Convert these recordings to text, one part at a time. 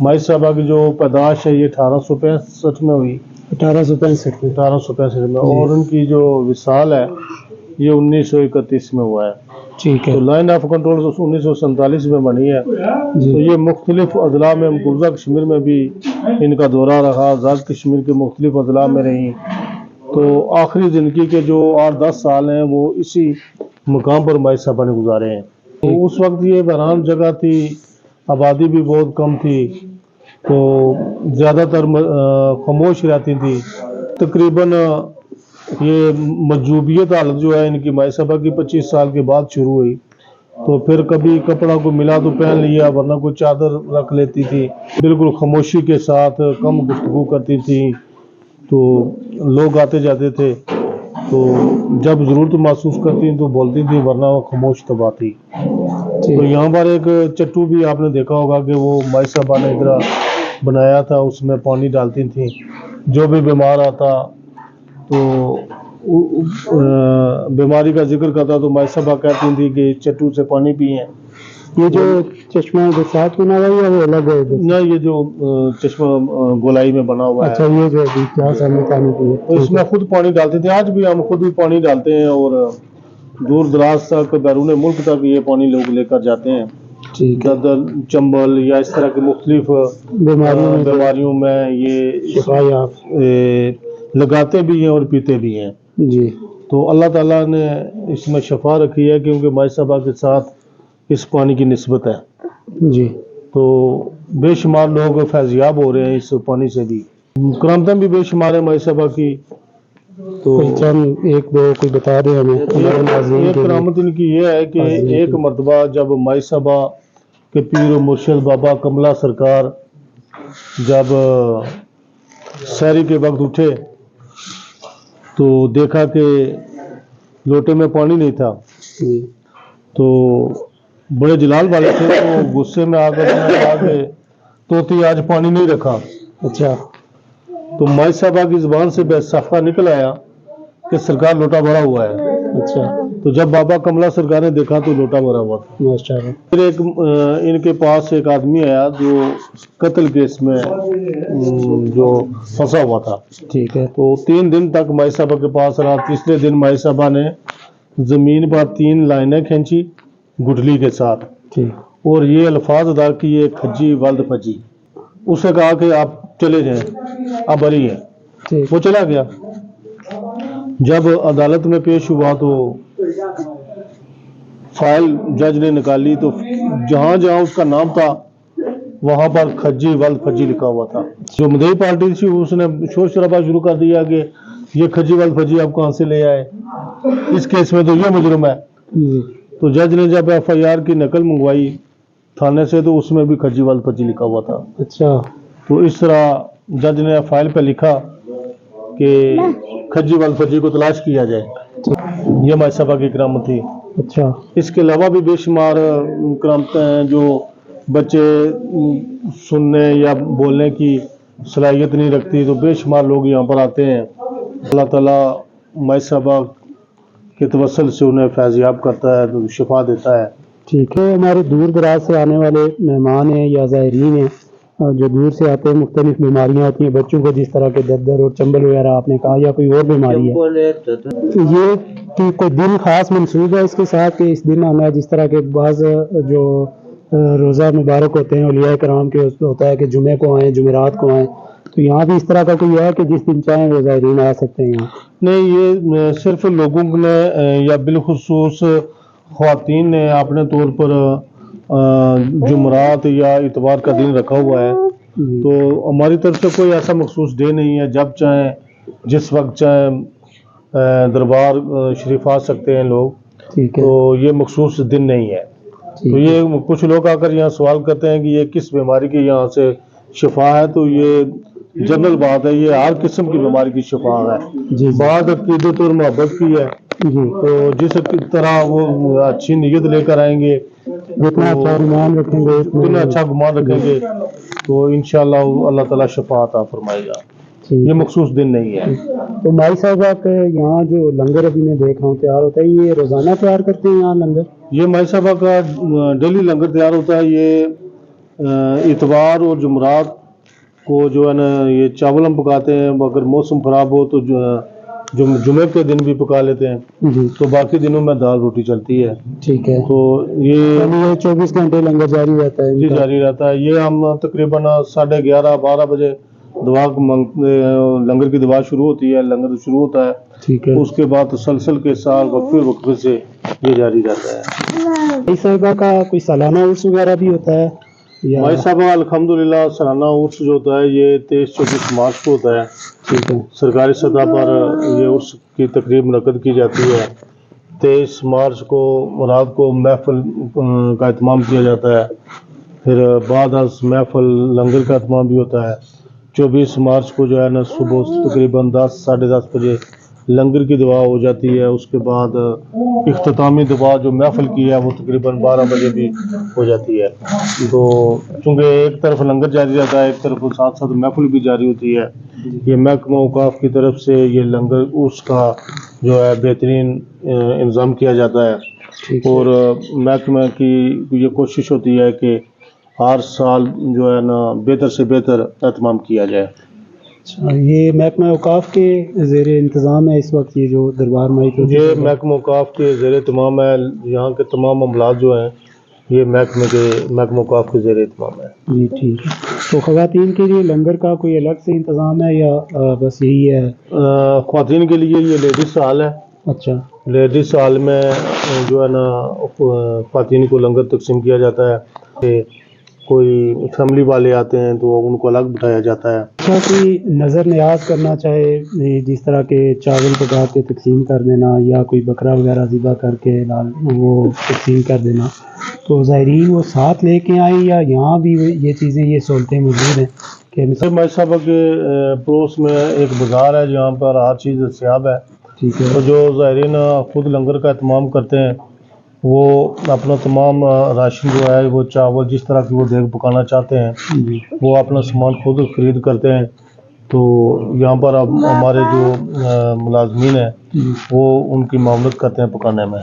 مائی صاحبہ کی جو پیدائش ہے یہ 1865 میں ہوئی، 1865 میں 1865 میں، اور ان کی جو وصال ہے یہ 1931 میں ہوا ہے۔ ٹھیک ہے تو لائن آف کنٹرول 1947 میں بنی ہے۔ جی تو یہ مختلف اضلاع میں، مقبوضہ کشمیر میں بھی ان کا دورہ رہا، آزاد کشمیر کے مختلف اضلاع میں رہیں۔ تو آخری زندگی کے جو 8-10 سال ہیں وہ اسی مقام پر مائی صاحبہ نے گزارے ہیں۔ تو اس وقت یہ ویران جگہ تھی، آبادی بھی بہت کم تھی، تو زیادہ تر خاموش رہتی تھی۔ تقریباً یہ مجوبیت حالت جو ہے ان کی مائی صاحبہ کی 25 سال کے بعد شروع ہوئی۔ تو پھر کبھی کپڑا کو ملا تو پہن لیا، ورنہ کوئی چادر رکھ لیتی تھی، بالکل خاموشی کے ساتھ کم گفتگو کرتی تھی۔ تو لوگ آتے جاتے تھے تو جب ضرورت محسوس کرتی تو بولتی تھی، ورنہ وہ خاموش طبع تھی۔ تو یہاں پر ایک چٹو بھی آپ نے دیکھا ہوگا کہ وہ مائی صاحبہ نے ادھر بنایا تھا، اس میں پانی ڈالتی تھیں۔ جو بھی بیمار آتا تو بیماری کا ذکر کرتا تو مائی صاحبہ کہتی تھی کہ چٹو سے پانی پئیں۔ یہ جو چشمہ جو ساتھ بنا ہوا ہے وہ الگ ہے؟ نہ، یہ جو چشمہ گولائی میں بنا ہوا ہے، اچھا، یہ جو جہاں سامنے پانی پیے تو اس میں خود پانی ڈالتے تھے۔ آج بھی ہم خود ہی پانی ڈالتے ہیں، اور دور دراز تک، بیرون ملک تک یہ پانی لوگ لے کر جاتے ہیں۔ ٹھیک ہے، درد، چنبل یا اس طرح کی مختلف بیماریوں میں یہ شفا یاب لگاتے بھی ہیں اور پیتے بھی ہیں۔ جی تو اللہ تعالیٰ نے اس میں شفا رکھی ہے، کیونکہ مائی صاحبہ کے ساتھ اس پانی کی نسبت ہے۔ جی تو بے شمار لوگ فیضیاب ہو رہے ہیں اس پانی سے بھی۔ کرامتیں بھی بے شمار ہیں مائی صاحبہ کی۔ تو کوئی چند ایک دو کوئی بتا دیں ہمیں ہمارے ناظرین ایک کے لیے۔ کرامت ان کی یہ ہے کہ ایک مرتبہ جب مائی صاحبہ کے پیر و مرشد بابا کملا سرکار جب سحری کے وقت اٹھے تو دیکھا کہ لوٹے میں پانی نہیں تھا، جی تو بڑے جلال والے تھے، تو غصے میں آ کر انہوں نے کہا کہ توتی آج پانی نہیں رکھا۔ اچھا تو مائی صاحبہ کی زبان سے بے صافہ نکل آیا کہ سرکار لوٹا بھرا ہوا ہے۔ اچھا، تو جب بابا کملا سرکار نے دیکھا تو لوٹا بھرا ہوا تھا۔ ماشاء اللہ۔ پھر ایک ان کے پاس ایک آدمی آیا جو قتل کیس میں جو پھنسا ہوا تھا۔ ٹھیک ہے، تو 3 دن تک مائی صاحبہ کے پاس رہا۔ تیسرے دن مائی صاحبہ نے زمین پر 3 لائنیں کھینچی گٹھلی کے ساتھ، ٹھیک اور یہ الفاظ ادا کیے، کھجی ولد پھجی۔ اسے کہا کہ آپ چلے جائیں، آپ بری ہیں۔ ٹھیک وہ چلا گیا۔ جب عدالت میں پیش ہوا تو فائل جج نے نکالی، تو جہاں جہاں اس کا نام تھا وہاں پر کھجی ولد پھجی لکھا ہوا تھا۔ جو مدعی پارٹی تھی اس نے شور شرابہ شروع کر دیا کہ یہ کھجی ولد پھجی آپ کہاں سے لے آئے، اس کیس میں تو یہ مجرم ہے۔ جی تو جج نے جب FIR کی نقل منگوائی تھانے سے تو اس میں بھی کھجی ولد پھجی لکھا ہوا تھا۔ اچھا، تو اس طرح جج نے فائل پہ لکھا کہ کھجی ولد پھجی کو تلاش کیا جائے۔ یہ مائی صاحبہ کی کرامت تھی۔ اچھا، اس کے علاوہ بھی بے شمار کرامتیں ہیں۔ جو بچے سننے یا بولنے کی صلاحیت نہیں رکھتی تو بے شمار لوگ یہاں پر آتے ہیں۔ اللہ تعالیٰ مائی صاحبہ کے توسل سے انہیں فیضیاب کرتا ہے، تو شفا دیتا ہے۔ ٹھیک ہے۔ ہمارے دور دراز سے آنے والے مہمان ہیں یا زائرین ہیں جو دور سے آتے ہیں، مختلف بیماریاں ہوتی ہیں بچوں کو، جس طرح کے دردر اور چنبل وغیرہ آپ نے کہا، یا کوئی اور بیماری ہے، یہ کہ کوئی دن خاص منسوب ہے اس کے ساتھ کہ اس دن آنا ہے؟ جس طرح کے بعض جو روزہ مبارک ہوتے ہیں اولیاء کرام کے، اس میں ہوتا ہے کہ جمعے کو آئیں، جمعرات کو آئیں، تو یہاں بھی اس طرح کا کوئی ہے کہ جس دن چاہیں وہ زائرین آ سکتے ہیں یہاں؟ نہیں، یہ صرف لوگوں نے یا بالخصوص خواتین نے اپنے طور پر جمعرات یا اتوار کا دن رکھا ہوا ہے۔ تو ہماری طرف سے کوئی ایسا مخصوص ڈے نہیں ہے، جب چاہیں جس وقت چاہیں دربار شریف آ سکتے ہیں لوگ۔ ٹھیک ہے، تو یہ مخصوص دن نہیں ہے۔ تو یہ کچھ لوگ آ کر یہاں سوال کرتے ہیں کہ یہ کس بیماری کی یہاں سے شفا ہے، تو یہ جنرل بات ہے، یہ ہر قسم کی بیماری کی شفا ہے۔ جی بات عقیدت اور محبت کی ہے، جی، تو جس طرح وہ اچھی نیت لے کر آئیں گے، جتنا اچھا گمان رکھیں گے اتنا اچھا گمان رکھیں گے تو انشاءاللہ اللہ تعالیٰ شفا عطا فرمائے گا۔ یہ مخصوص دن نہیں ہے۔ تو مائی صاحبہ کے یہاں جو لنگر ابھی میں دیکھ رہا ہوں تیار ہوتا ہے، یہ روزانہ تیار کرتے ہیں یہاں لنگر؟ یہ مائی صاحبہ کا ڈیلی لنگر تیار ہوتا ہے۔ یہ اتوار اور جمعرات کو جو ہے نا یہ چاول ہم پکاتے ہیں، اگر موسم خراب ہو تو جمعے کے دن بھی پکا لیتے ہیں، تو باقی دنوں میں دال روٹی چلتی ہے۔ ٹھیک ہے، تو یہ 24 گھنٹے لنگر جاری رہتا ہے؟ جی جاری رہتا ہے۔ یہ ہم تقریباً 11:30-12 بجے دعا لنگر کی دعا شروع ہوتی ہے، لنگر شروع ہوتا ہے، ٹھیک ہے، اس کے بعد تسلسل کے ساتھ وقفے سے یہ جاری رہتا ہے۔ بھائی صاحبہ کا کوئی سالانہ عرس وغیرہ بھی ہوتا ہے یا؟ بھائی صاحب الحمدللہ سالانہ عرس جو ہوتا ہے یہ 23-24 مارچ کو ہوتا ہے۔ ٹھیک ہے، سرکاری سطح پر یہ عرس کی تقریب منعقد کی جاتی ہے۔ 23 مارچ کو رات کو محفل کا اہتمام کیا جاتا ہے، پھر بعد از محفل لنگر کا اہتمام بھی ہوتا ہے۔ 24 مارچ کو جو ہے نا صبح تقریباً 10-10:30 بجے لنگر کی دعا ہو جاتی ہے، اس کے بعد اختتامی دعا جو محفل کی ہے وہ تقریباً 12 بجے بھی ہو جاتی ہے۔ تو چونکہ ایک طرف لنگر جاری رہتا ہے، ایک طرف ساتھ ساتھ محفل بھی جاری ہوتی ہے۔ یہ محکمہ اوقاف کی طرف سے یہ لنگر اس کا جو ہے بہترین انتظام کیا جاتا ہے، اور محکمہ کی یہ کوشش ہوتی ہے کہ ہر سال جو ہے نا بہتر سے بہتر اہتمام کیا جائے۔ اچھا، یہ محکمہ اوقاف کے زیر انتظام ہے اس وقت یہ جو دربار مائک؟ یہ محکمہ اوقاف کے زیر اہتمام ہے، یہاں کے تمام معاملات جو ہیں یہ محکمہ اوقاف کے زیر اہتمام ہے۔ جی ٹھیک ہے، تو خواتین کے لیے لنگر کا کوئی الگ سے انتظام ہے یا بس یہی ہے؟ خواتین کے لیے یہ لیڈیز ہال ہے۔ اچھا، لیڈیز ہال میں جو ہے نا خواتین کو لنگر تقسیم کیا جاتا ہے، کہ کوئی فیملی والے آتے ہیں تو ان کو الگ بٹھایا جاتا ہے۔ اچھا، کوئی نظر نیاز کرنا چاہے جس طرح کے چاول پکا کے تقسیم کر دینا یا کوئی بکرا وغیرہ ذبح کر کے وہ تقسیم کر دینا، تو زائرین وہ ساتھ لے کے آئیں یا یہاں بھی یہ چیزیں یہ سہولتیں موجود ہیں کہ مثلا؟ بھائی صاحب کے پڑوس میں ایک بازار ہے جہاں پر ہر چیز دستیاب ہے۔ ٹھیک ہے، تو جو زائرین خود لنگر کا اہتمام کرتے ہیں وہ اپنا تمام راشن جو ہے وہ چاول جس طرح کی وہ دیگ پکانا چاہتے ہیں وہ اپنا سامان خود خرید کرتے ہیں۔ تو یہاں پر اب ہمارے جو ملازمین ہیں وہ ان کی معاونت کرتے ہیں پکانے میں،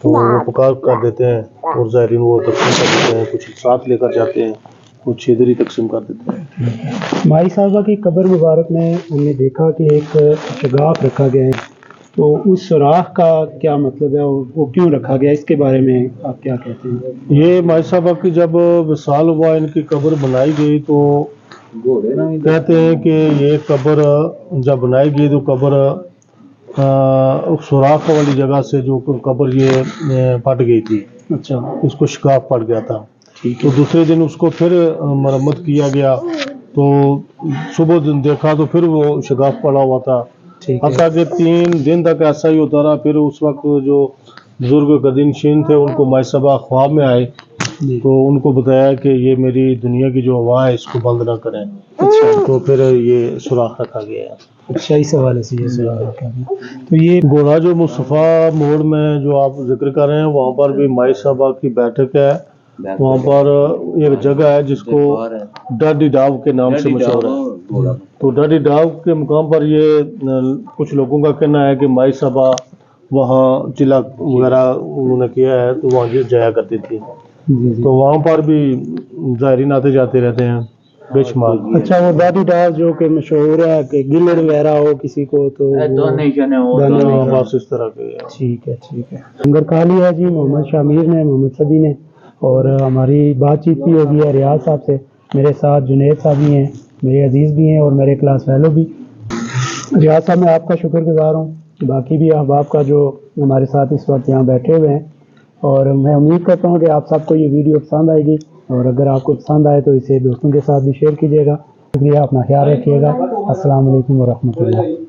تو وہ پکا کر دیتے ہیں اور زائرین وہ تقسیم کر دیتے ہیں، کچھ ساتھ لے کر جاتے ہیں، کچھ ادھر ہی تقسیم کر دیتے ہیں۔ مائی صاحبہ کی قبر مبارک میں ہم نے دیکھا کہ ایک شگاف رکھا گیا ہے، تو اس سوراخ کا کیا مطلب ہے اور وہ کیوں رکھا گیا، اس کے بارے میں آپ کیا کہتے ہیں؟ یہ مائی صاحبہ کی جب وصال ہوا ان کی قبر بنائی گئی تو کہتے ہیں کہ یہ قبر جب بنائی گئی تو قبر سوراخ والی جگہ سے جو قبر یہ پھٹ گئی تھی۔ اچھا، اس کو شگاف پڑ گیا تھا، تو دوسرے دن اس کو پھر مرمت کیا گیا، تو صبح دن دیکھا تو پھر وہ شگاف پڑا ہوا تھا، حتیٰ کہ 3 دن تک ایسا ہی ہوتا رہا۔ پھر اس وقت جو بزرگ قدیم تھے ان کو مائی صاحبہ خواب میں آئے تو ان کو بتایا کہ یہ میری دنیا کی جو ہوا ہے اس کو بند نہ کریں، تو پھر یہ سوراخ رکھا گیا ہے۔ اچھا، اس حوالے سے یہ سوال رکھا گیا۔ تو یہ گوڑا جو مصطفیٰ موڑ میں جو آپ ذکر کر رہے ہیں وہاں پر بھی مائی صاحبہ کی بیٹھک ہے، وہاں پر ایک جگہ ہے جس کو ڈاڈی ڈاو کے نام سے مشہور ہے۔ تو ڈاڈی ڈاو کے مقام پر یہ کچھ لوگوں کا کہنا ہے کہ مائی صاحبہ وہاں چلا وغیرہ انہوں نے کیا ہے تو وہاں جایا کرتی تھی، تو وہاں پر بھی زائرین آتے جاتے رہتے ہیں بے شمار۔ اچھا، وہ ڈاڈی ڈاو جو کہ مشہور ہے کہ گلڑ وغیرہ ہو کسی کو تو بس اس طرح کے۔ ٹھیک ہے، ٹھیک ہے۔ لنگر کھا لیا جی محمد شامیر نے، محمد صدی نے، اور ہماری بات چیت بھی ہوگی ہے ریاض صاحب سے، میرے ساتھ جنید صاحب بھی ہیں، میرے عزیز بھی ہیں اور میرے کلاس فیلو بھی۔ ریاض صاحب میں آپ کا شکر گزار ہوں، باقی بھی احباب کا جو ہمارے ساتھ اس وقت یہاں بیٹھے ہوئے ہیں، اور میں امید کرتا ہوں کہ آپ سب کو یہ ویڈیو پسند آئے گی، اور اگر آپ کو پسند آئے تو اسے دوستوں کے ساتھ بھی شیئر کیجیے گا۔ شکریہ، اپنا خیال رکھیے گا۔ السلام علیکم ورحمۃ اللہ۔